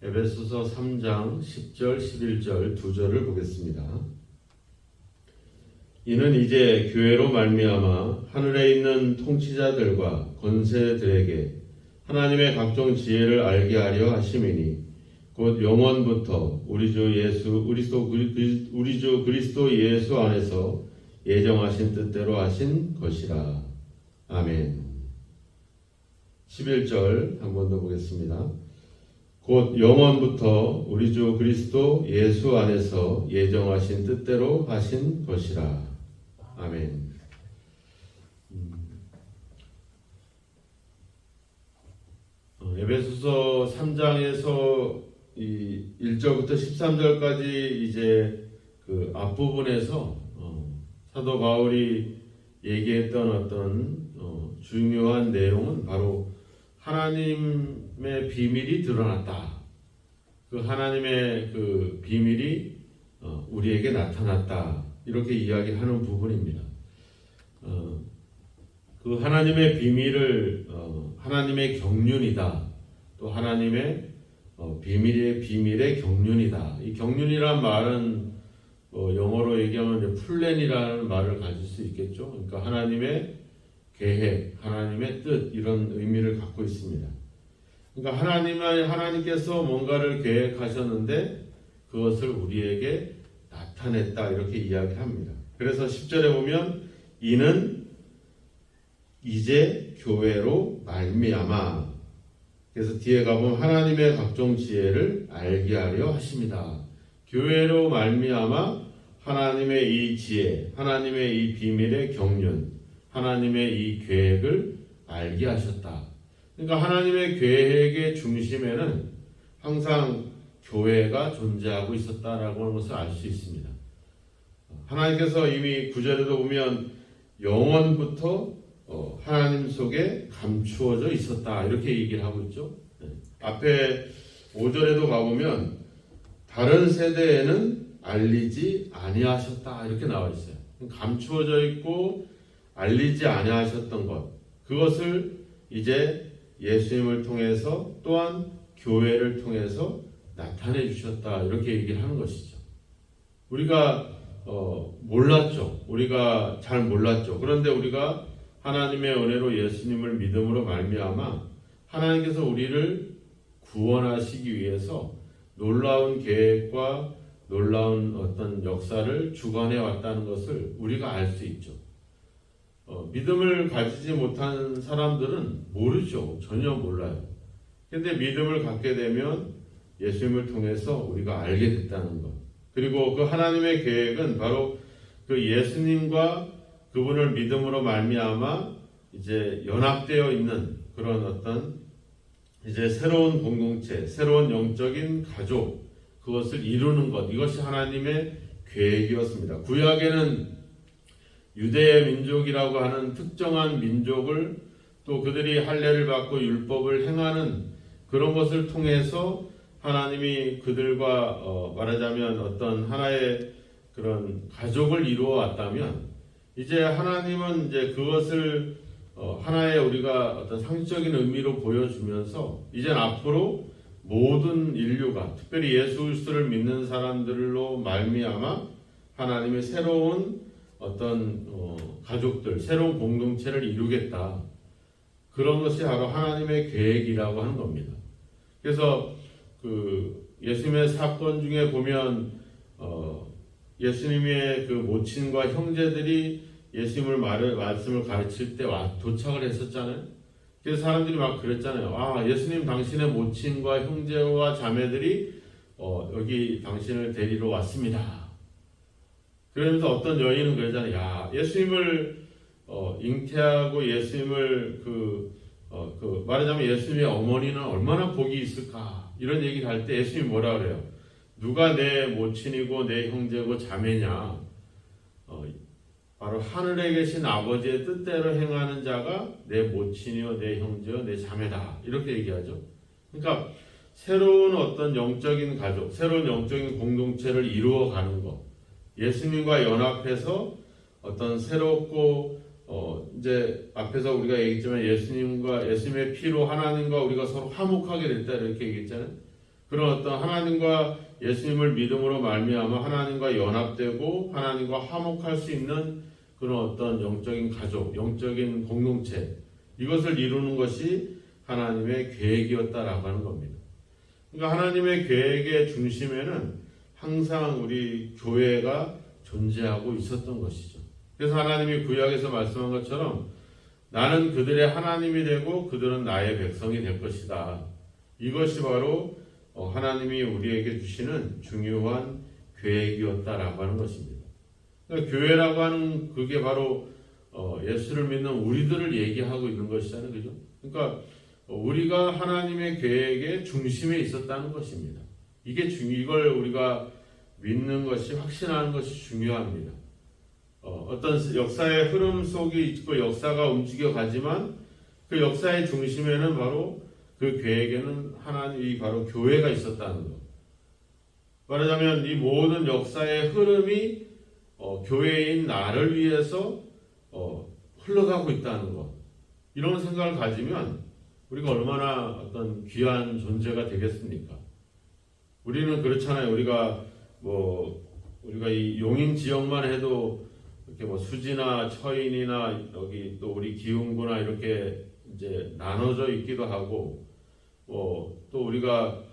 에베소서 3장 10절, 11절 두 절을 보겠습니다. 이는 이제 교회로 말미암아 하늘에 있는 통치자들과 권세들에게 하나님의 각종 지혜를 알게 하려 하심이니 곧 영원부터 우리 주 그리스도 예수 안에서 예정하신 뜻대로 하신 것이라. 아멘. 11절 한 번 더 보겠습니다. 곧 영원부터 우리 주 그리스도 예수 안에서 예정하신 뜻대로 하신 것이라. 아멘. 에베소서 3장에서 이 1절부터 13절까지 이제 그 앞부분에서 사도 바울이 얘기했던 어떤 중요한 내용은 바로 하나님의 비밀이 드러났다. 그 하나님의 그 비밀이 우리에게 나타났다. 이렇게 이야기하는 부분입니다. 그 하나님의 비밀을 하나님의 경륜이다. 또 하나님의 비밀의 경륜이다. 이 경륜이란 말은 영어로 얘기하면 이제 플랜이라는 말을 가질 수 있겠죠. 그러니까 하나님의 계획, 하나님의 뜻 이런 의미를 갖고 있습니다. 그러니까 하나님께서 뭔가를 계획하셨는데 그것을 우리에게 나타냈다 이렇게 이야기합니다. 그래서 10절에 보면 이는 이제 교회로 말미암아, 그래서 뒤에 가보면 하나님의 각종 지혜를 알게 하려 하십니다. 교회로 말미암아 하나님의 이 지혜, 하나님의 이 비밀의 경륜, 하나님의 이 계획을 알게 하셨다. 그러니까 하나님의 계획의 중심에는 항상 교회가 존재하고 있었다라고 하는 것을 알 수 있습니다. 하나님께서 이미 9절에도 보면 영원부터 하나님 속에 감추어져 있었다 이렇게 얘기를 하고 있죠. 앞에 5절에도 가보면 다른 세대에는 알리지 아니하셨다 이렇게 나와 있어요. 감추어져 있고 알리지 아니하셨던 것, 그것을 이제 예수님을 통해서 또한 교회를 통해서 나타내 주셨다 이렇게 얘기를 하는 것이죠. 우리가 몰랐죠. 우리가 잘 몰랐죠. 그런데 우리가 하나님의 은혜로 예수님을 믿음으로 말미암아 하나님께서 우리를 구원하시기 위해서 놀라운 계획과 놀라운 어떤 역사를 주관해 왔다는 것을 우리가 알 수 있죠. 믿음을 가지지 못한 사람들은 모르죠. 전혀 몰라요. 근데 믿음을 갖게 되면 예수님을 통해서 우리가 알게 됐다는 것. 그리고 그 하나님의 계획은 바로 그 예수님과 그분을 믿음으로 말미암아 이제 연합되어 있는 그런 어떤 이제 새로운 공동체, 새로운 영적인 가족, 그것을 이루는 것, 이것이 하나님의 계획이었습니다. 구약에는 유대 민족이라고 하는 특정한 민족을 또 그들이 할례를 받고 율법을 행하는 그런 것을 통해서 하나님이 그들과 말하자면 어떤 하나의 그런 가족을 이루어 왔다면 이제 하나님은 이제 그것을 하나의 우리가 어떤 상식적인 의미로 보여주면서 이제 앞으로 모든 인류가 특별히 예수 그리스도를 믿는 사람들로 말미암아 하나님의 새로운 어떤 가족들, 새로운 공동체를 이루겠다. 그런 것이 바로 하나님의 계획이라고 하는 겁니다. 그래서 그 예수님의 사건 중에 보면 예수님의 그 모친과 형제들이 예수님을 말씀을 가르칠 때 도착을 했었잖아요. 그래서 사람들이 막 그랬잖아요. 아, 예수님 당신의 모친과 형제와 자매들이 여기 당신을 데리러 왔습니다. 그러면서 어떤 여인은 그러잖아요. 야, 예수님을 잉태하고 예수님을 말하자면 예수님의 어머니는 얼마나 복이 있을까 이런 얘기를 할 때 예수님이 뭐라 그래요? 누가 내 모친이고 내 형제고 자매냐? 바로 하늘에 계신 아버지의 뜻대로 행하는 자가 내 모친이요 내 형제요 내 자매다 이렇게 얘기하죠. 그러니까 새로운 어떤 영적인 가족, 새로운 영적인 공동체를 이루어가는 것, 예수님과 연합해서 어떤 새롭고 이제 앞에서 우리가 얘기했지만 예수님의 피로 하나님과 우리가 서로 화목하게 됐다 이렇게 얘기했잖아요. 그런 어떤 하나님과 예수님을 믿음으로 말미암아 하나님과 연합되고 하나님과 화목할 수 있는 그런 어떤 영적인 가족, 영적인 공동체, 이것을 이루는 것이 하나님의 계획이었다라고 하는 겁니다. 그러니까 하나님의 계획의 중심에는 항상 우리 교회가 존재하고 있었던 것이죠. 그래서 하나님이 구약에서 말씀한 것처럼 나는 그들의 하나님이 되고 그들은 나의 백성이 될 것이다. 이것이 바로 하나님이 우리에게 주시는 중요한 계획이었다라고 하는 것입니다. 그러니까 교회라고 하는 그게 바로 예수를 믿는 우리들을 얘기하고 있는 것이잖아요. 그죠? 그러니까 우리가 하나님의 계획의 중심에 있었다는 것입니다. 이걸 우리가 믿는 것이, 확신하는 것이 중요합니다. 어떤 역사의 흐름 속에 있고 역사가 움직여 가지만 그 역사의 중심에는 바로 그 계획에는 하나님이 바로 교회가 있었다는 것. 말하자면 이 모든 역사의 흐름이 교회인 나를 위해서 흘러가고 있다는 것. 이런 생각을 가지면 우리가 얼마나 어떤 귀한 존재가 되겠습니까? 우리는 그렇잖아요. 우리가 이 용인 지역만 해도 이렇게 수지나 처인이나 여기 또 우리 기흥구나 이렇게 이제 나눠져 있기도 하고, 또 우리가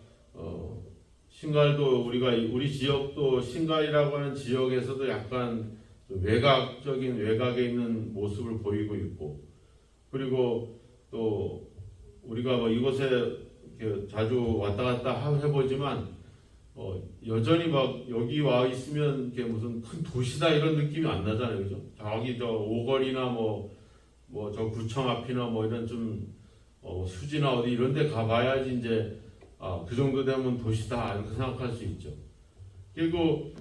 신갈도 우리 지역도 신갈이라고 하는 지역에서도 약간 외곽에 있는 모습을 보이고 있고, 그리고 또 우리가 이곳에 이렇게 자주 왔다 갔다 해보지만 여전히 여기 와 있으면 이게 무슨 큰 도시다 이런 느낌이 안 나잖아요, 그죠? 저기 오거리나 저 구청 앞이나 이런 좀 수지나 어디 이런 데 가봐야지 이제 그 정도 되면 도시다 이렇게 생각할 수 있죠. 그리고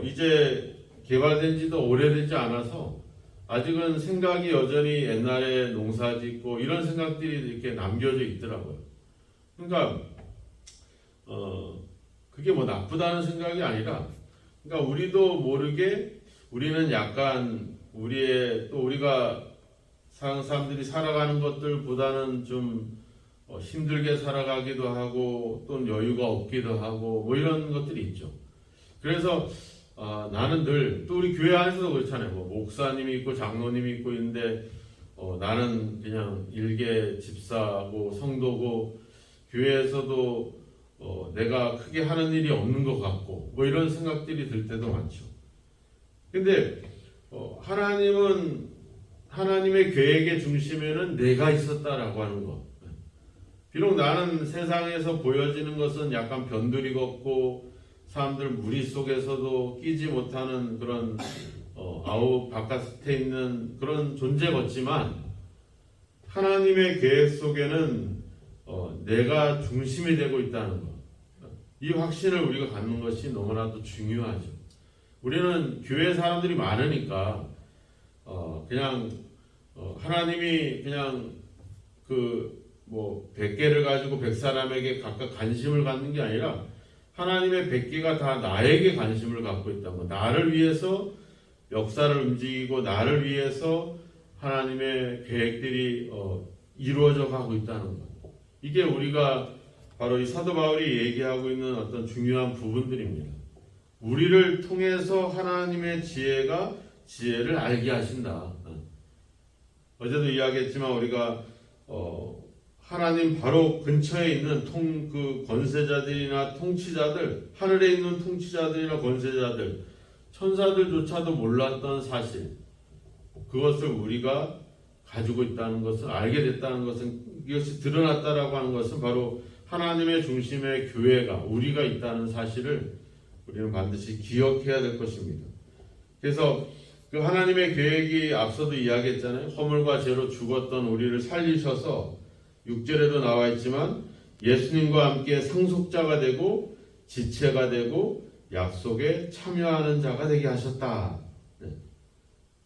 이제 개발된 지도 오래되지 않아서 아직은 생각이 여전히 옛날에 농사 짓고 이런 생각들이 이렇게 남겨져 있더라고요. 그러니까 그게 나쁘다는 생각이 아니라, 그러니까 우리도 모르게 우리는 약간 우리가 사람들이 살아가는 것들보다는 좀 힘들게 살아가기도 하고 또는 여유가 없기도 하고 이런 것들이 있죠. 그래서 나는 늘, 또 우리 교회 안에서도 그렇잖아요. 목사님이 있고 장로님이 있고 있는데 나는 그냥 일개 집사고 성도고 교회에서도 내가 크게 하는 일이 없는 것 같고 이런 생각들이 들 때도 많죠. 근데 하나님은 하나님의 계획의 중심에는 내가 있었다라고 하는 것. 비록 나는 세상에서 보여지는 것은 약간 변두리 걷고 사람들 무리 속에서도 끼지 못하는 그런 바깥에 있는 그런 존재 같지만 하나님의 계획 속에는 내가 중심이 되고 있다는 것. 이 확신을 우리가 갖는 것이 너무나도 중요하죠. 우리는 교회 사람들이 많으니까 그냥 하나님이 그냥 100개를 가지고 100사람에게 각각 관심을 갖는 게 아니라 하나님의 100개가 다 나에게 관심을 갖고 있다는 것. 나를 위해서 역사를 움직이고 나를 위해서 하나님의 계획들이 이루어져 가고 있다는 것. 이게 우리가 바로 이 사도 바울이 얘기하고 있는 어떤 중요한 부분들입니다. 우리를 통해서 하나님의 지혜를 알게 하신다. 어제도 이야기했지만 우리가 하나님 바로 근처에 있는 권세자들이나 통치자들, 하늘에 있는 통치자들이나 권세자들, 천사들조차도 몰랐던 사실, 그것을 우리가 가지고 있다는 것을 알게 됐다는 것은, 이것이 드러났다라고 하는 것은 바로 하나님의 중심의 교회가, 우리가 있다는 사실을 우리는 반드시 기억해야 될 것입니다. 그래서 그 하나님의 계획이 앞서도 이야기했잖아요. 허물과 죄로 죽었던 우리를 살리셔서 6절에도 나와 있지만 예수님과 함께 상속자가 되고 지체가 되고 약속에 참여하는 자가 되게 하셨다.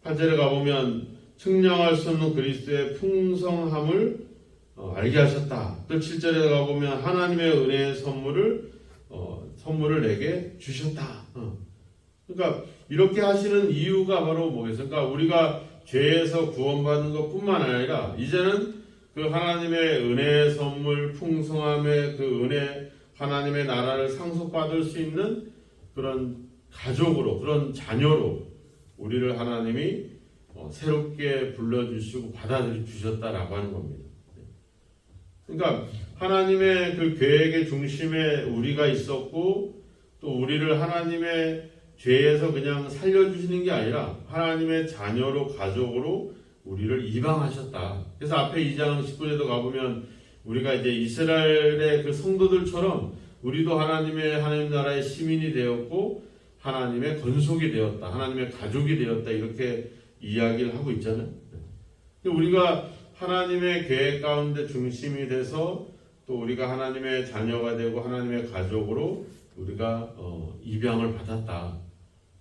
8절에 가보면 측량할 수 없는 그리스도의 풍성함을 알게 하셨다. 또 7절에 가보면 하나님의 은혜의 선물을 내게 주셨다. 그러니까 이렇게 하시는 이유가 바로 뭐겠습니까? 그러니까 우리가 죄에서 구원받는 것뿐만 아니라 이제는 그 하나님의 은혜의 선물, 풍성함의 그 은혜, 하나님의 나라를 상속받을 수 있는 그런 가족으로, 그런 자녀로 우리를 하나님이 새롭게 불러주시고 받아들여 주셨다라고 하는 겁니다. 그러니까 하나님의 그 계획의 중심에 우리가 있었고, 또 우리를 하나님의 죄에서 그냥 살려주시는 게 아니라 하나님의 자녀로, 가족으로 우리를 입양하셨다. 그래서 앞에 2장 19절도 가보면 우리가 이제 이스라엘의 그 성도들처럼 우리도 하나님 나라의 시민이 되었고 하나님의 건속이 되었다, 하나님의 가족이 되었다, 이렇게 이야기를 하고 있잖아요. 우리가 하나님의 계획 가운데 중심이 돼서 또 우리가 하나님의 자녀가 되고 하나님의 가족으로 우리가 입양을 받았다.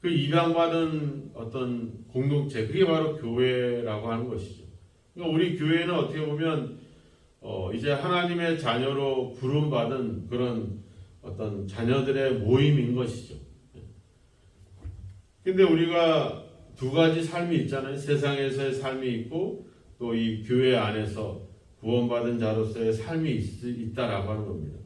그 입양받은 어떤 공동체, 그게 바로 교회라고 하는 것이죠. 그러니까 우리 교회는 어떻게 보면 이제 하나님의 자녀로 부름받은 그런 어떤 자녀들의 모임인 것이죠. 근데 우리가 두 가지 삶이 있잖아요. 세상에서의 삶이 있고 또 이 교회 안에서 구원받은 자로서의 삶이 있다라고 하는 겁니다.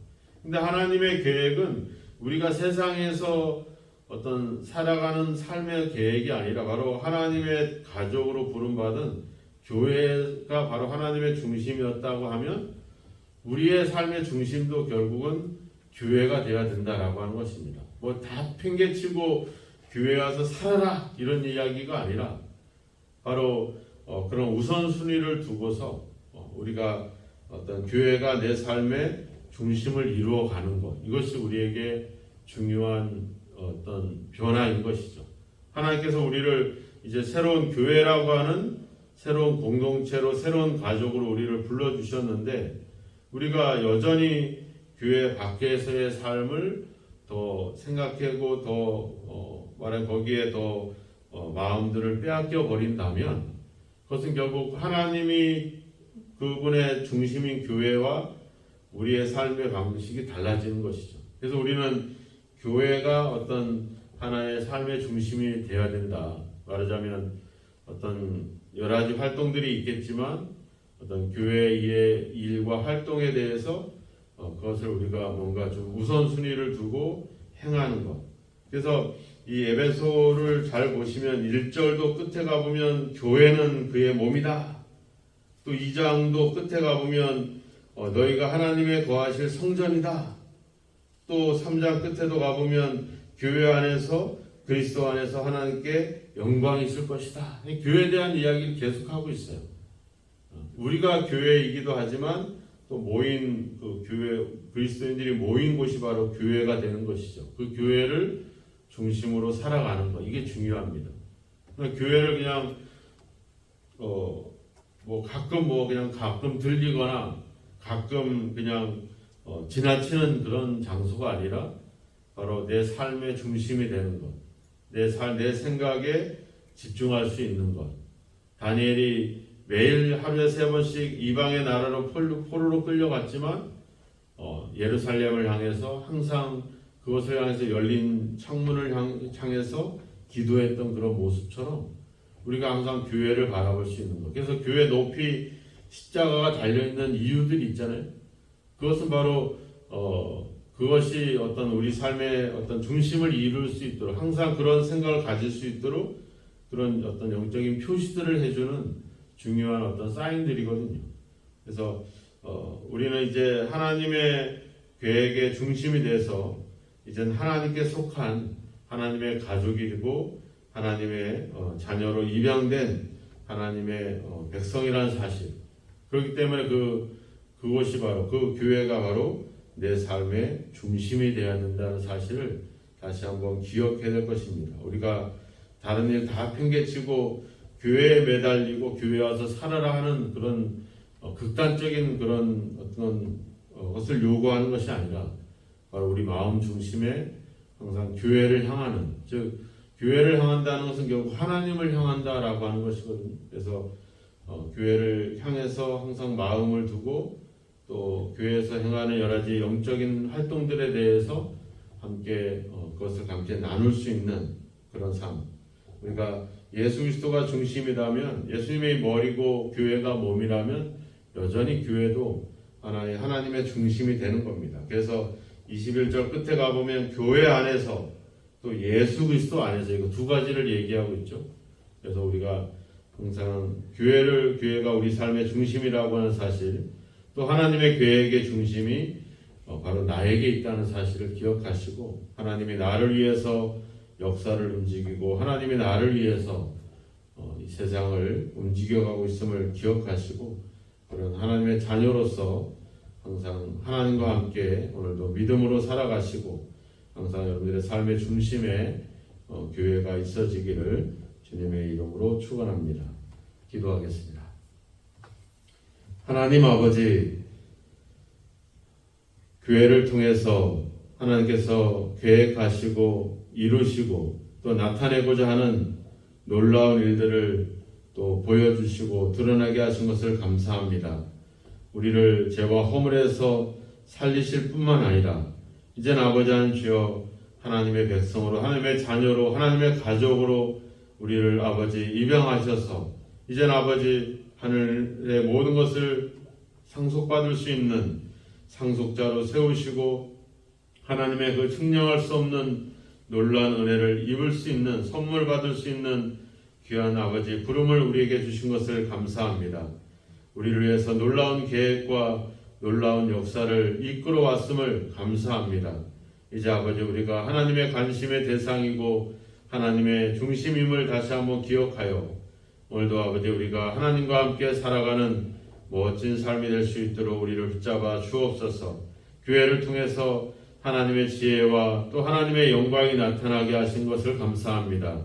근데 하나님의 계획은 우리가 세상에서 어떤 살아가는 삶의 계획이 아니라 바로 하나님의 가족으로 부름받은 교회가 바로 하나님의 중심이었다고 하면 우리의 삶의 중심도 결국은 교회가 되어야 된다라고 하는 것입니다. 뭐 다 팽개치고 교회 와서 살아라 이런 이야기가 아니라 바로 그런 우선순위를 두고서 우리가 어떤 교회가 내 삶의 중심을 이루어가는 것, 이것이 우리에게 중요한 어떤 변화인 것이죠. 하나님께서 우리를 이제 새로운 교회라고 하는 새로운 공동체로, 새로운 가족으로 우리를 불러주셨는데 우리가 여전히 교회 밖에서의 삶을 더 생각하고 더 말하면 거기에 더 마음들을 빼앗겨 버린다면 그것은 결국 하나님이 그분의 중심인 교회와 우리의 삶의 방식이 달라지는 것이죠. 그래서 우리는 교회가 어떤 하나의 삶의 중심이 되어야 된다. 말하자면 어떤 여러 가지 활동들이 있겠지만 어떤 교회의 일과 활동에 대해서 그것을 우리가 뭔가 좀 우선순위를 두고 행하는 것. 그래서 이 에베소를 잘 보시면 1절도 끝에 가보면 교회는 그의 몸이다. 또 2장도 끝에 가보면 너희가 하나님의 거하실 성전이다. 또 3장 끝에도 가보면 교회 안에서 그리스도 안에서 하나님께 영광이 있을 것이다. 교회에 대한 이야기를 계속하고 있어요. 우리가 교회이기도 하지만 또 모인 그 교회, 그리스도인들이 모인 곳이 바로 교회가 되는 것이죠. 그 교회를 중심으로 살아가는 것, 이게 중요합니다. 교회를 그냥 가끔 들리거나 가끔 그냥 지나치는 그런 장소가 아니라 바로 내 삶의 중심이 되는 것, 내 생각에 집중할 수 있는 것. 다니엘이 매일 하루에 3번씩 이방의 나라로 포로로 끌려갔지만 예루살렘을 향해서 항상 그것을 향해서 열린 창문을 향해서 기도했던 그런 모습처럼 우리가 항상 교회를 바라볼 수 있는 것. 그래서 교회 높이 십자가가 달려있는 이유들이 있잖아요. 그것은 바로 그것이 어떤 우리 삶의 어떤 중심을 이룰 수 있도록 항상 그런 생각을 가질 수 있도록 그런 어떤 영적인 표시들을 해주는 중요한 어떤 사인들이거든요. 그래서 우리는 이제 하나님의 계획의 중심이 돼서 이제는 하나님께 속한 하나님의 가족이 되고 하나님의 자녀로 입양된 하나님의 백성이라는 사실. 그렇기 때문에 그것이 바로 그 교회가 바로 내 삶의 중심이 되어야 된다는 사실을 다시 한번 기억해야 될 것입니다. 우리가 다른 일 다 팽개치고 교회에 매달리고 교회 와서 살아라 하는 그런 극단적인 그런 어떤 것을 요구하는 것이 아니라 바로 우리 마음 중심에 항상 교회를 향하는, 즉 교회를 향한다는 것은 결국 하나님을 향한다라고 하는 것이거든요. 그래서 교회를 향해서 항상 마음을 두고 또 교회에서 행하는 여러 가지 영적인 활동들에 대해서 함께 그것을 함께 나눌 수 있는 그런 삶. 우리가 예수 그리스도가 중심이라면, 예수님의 머리고 교회가 몸이라면 여전히 교회도 하나님의 중심이 되는 겁니다. 그래서 21절 끝에 가보면 교회 안에서 또 예수 그리스도 안에서 이거 두 가지를 얘기하고 있죠. 그래서 우리가 항상 교회가 우리 삶의 중심이라고 하는 사실, 또 하나님의 계획의 중심이 바로 나에게 있다는 사실을 기억하시고, 하나님이 나를 위해서 역사를 움직이고 하나님이 나를 위해서 이 세상을 움직여가고 있음을 기억하시고, 그런 하나님의 자녀로서 항상 하나님과 함께 오늘도 믿음으로 살아가시고, 항상 여러분들의 삶의 중심에 교회가 있어지기를 주님의 이름으로 축원합니다. 기도하겠습니다. 하나님 아버지, 교회를 통해서 하나님께서 계획하시고 이루시고 또 나타내고자 하는 놀라운 일들을 또 보여주시고 드러나게 하신 것을 감사합니다. 우리를 죄와 허물에서 살리실 뿐만 아니라 이제는 아버지 하나님 주여 하나님의 백성으로, 하나님의 자녀로, 하나님의 가족으로 우리를 아버지 입양하셔서 이제는 아버지 하늘의 모든 것을 상속받을 수 있는 상속자로 세우시고 하나님의 그 측량할 수 없는 놀라운 은혜를 입을 수 있는, 선물 받을 수 있는 귀한 아버지 부름을 우리에게 주신 것을 감사합니다. 우리를 위해서 놀라운 계획과 놀라운 역사를 이끌어 왔음을 감사합니다. 이제 아버지 우리가 하나님의 관심의 대상이고 하나님의 중심임을 다시 한번 기억하여 오늘도 아버지 우리가 하나님과 함께 살아가는 멋진 삶이 될 수 있도록 우리를 붙잡아 주옵소서. 교회를 통해서 하나님의 지혜와 또 하나님의 영광이 나타나게 하신 것을 감사합니다.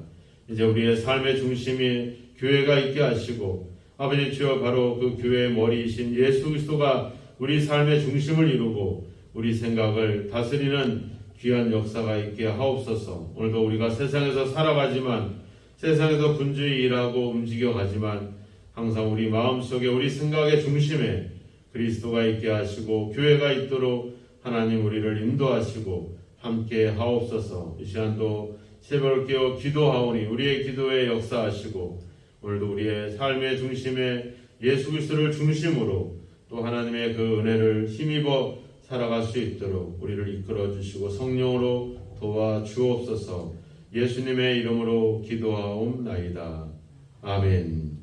이제 우리의 삶의 중심이 교회가 있게 하시고 아버지 주여 바로 그 교회의 머리이신 예수 그리스도가 우리 삶의 중심을 이루고 우리 생각을 다스리는 귀한 역사가 있게 하옵소서. 오늘도 우리가 세상에서 살아가지만, 세상에서 분주히 일하고 움직여가지만 항상 우리 마음속에, 우리 생각의 중심에 그리스도가 있게 하시고 교회가 있도록 하나님 우리를 인도하시고 함께 하옵소서. 이 시간도 새벽을 깨어 기도하오니 우리의 기도에 역사하시고 오늘도 우리의 삶의 중심에 예수 그리스도를 중심으로 또 하나님의 그 은혜를 힘입어 살아갈 수 있도록 우리를 이끌어 주시고 성령으로 도와주옵소서. 예수님의 이름으로 기도하옵나이다. 아멘.